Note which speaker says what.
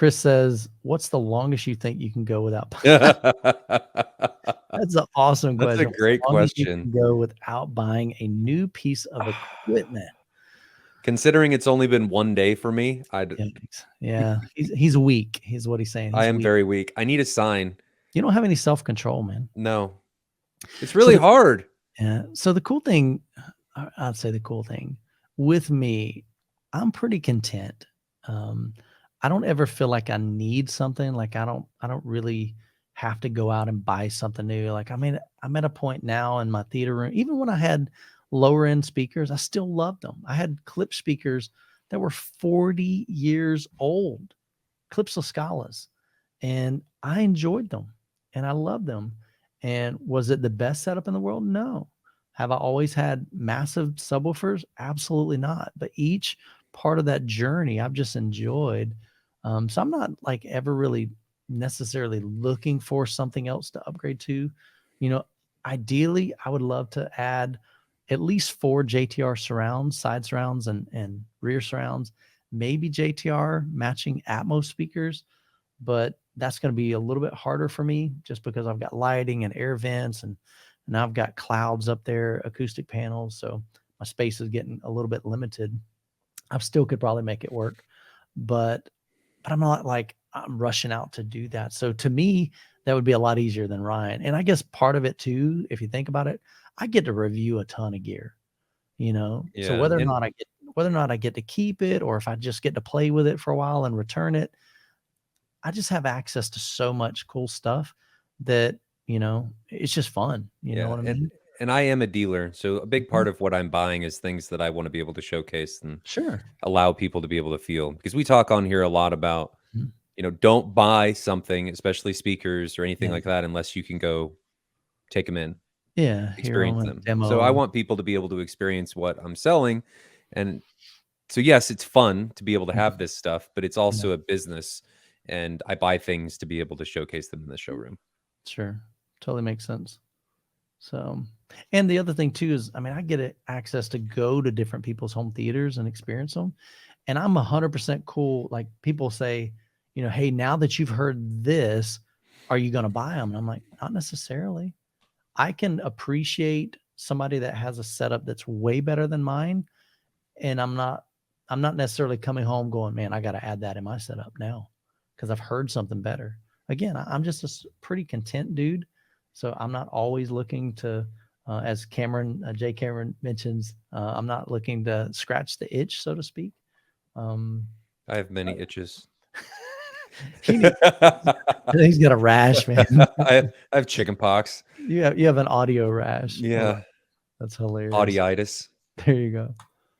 Speaker 1: Chris says, what's the longest you think you can go without?
Speaker 2: That's
Speaker 1: That's an awesome question.
Speaker 2: a great
Speaker 1: Longest you
Speaker 2: question.
Speaker 1: can go without buying a new piece of equipment.
Speaker 2: Considering it's only been 1 day for me,
Speaker 1: Yeah, he's weak. He's what he's saying.
Speaker 2: I
Speaker 1: He's
Speaker 2: am
Speaker 1: weak.
Speaker 2: very weak. I need a sign.
Speaker 1: You don't have any self-control, man.
Speaker 2: No, it's really hard.
Speaker 1: Yeah. So the cool thing, I'd say the cool thing with me, I'm pretty content. I don't ever feel like I need something. Like I don't really have to go out and buy something new. Like, I mean, I'm at a point now in my theater room, even when I had lower end speakers, I still loved them. I had clip speakers that were 40 years old, Clipsal Scalas, and I enjoyed them and I loved them. And was it the best setup in the world? No. Have I always had massive subwoofers? Absolutely not. But each part of that journey I've just enjoyed. So I'm not like ever really necessarily looking for something else to upgrade to. You know, ideally, I would love to add at least 4 JTR surrounds, side surrounds, and rear surrounds, maybe JTR matching Atmos speakers, but that's going to be a little bit harder for me just because I've got lighting and air vents and I've got clouds up there, acoustic panels. So my space is getting a little bit limited. I still could probably make it work, but I'm not like I'm rushing out to do that. So to me, that would be a lot easier than Ryan. And I guess part of it too, if you think about it, I get to review a ton of gear, you know?
Speaker 2: Yeah.
Speaker 1: So whether or not I get to keep it, or if I just get to play with it for a while and return it, I just have access to so much cool stuff that, you know, it's just fun. You know what I mean?
Speaker 2: And I am a dealer, so a big part of what I'm buying is things that I want to be able to showcase and allow people to be able to feel. Because we talk on here a lot about, you know, don't buy something, especially speakers or anything like that, unless you can go take them in, experience them.
Speaker 1: Demo.
Speaker 2: So I want people to be able to experience what I'm selling. And so, yes, it's fun to be able to have this stuff, but it's also a business. And I buy things to be able to showcase them in the showroom.
Speaker 1: Sure. Totally makes sense. So, and the other thing too is, I mean, I get access to go to different people's home theaters and experience them. And I'm 100% cool. Like people say, you know, hey, now that you've heard this, are you going to buy them? And I'm like, not necessarily. I can appreciate somebody that has a setup that's way better than mine. And I'm not necessarily coming home going, man, I got to add that in my setup now because I've heard something better. Again, I'm just a pretty content dude. So I'm not always looking to, as Jay Cameron mentions, I'm not looking to scratch the itch, so to speak.
Speaker 2: I have many itches.
Speaker 1: He's got a rash, man.
Speaker 2: I have chicken pox.
Speaker 1: You have an audio rash.
Speaker 2: Yeah.
Speaker 1: That's hilarious.
Speaker 2: Audiitis.
Speaker 1: There you go.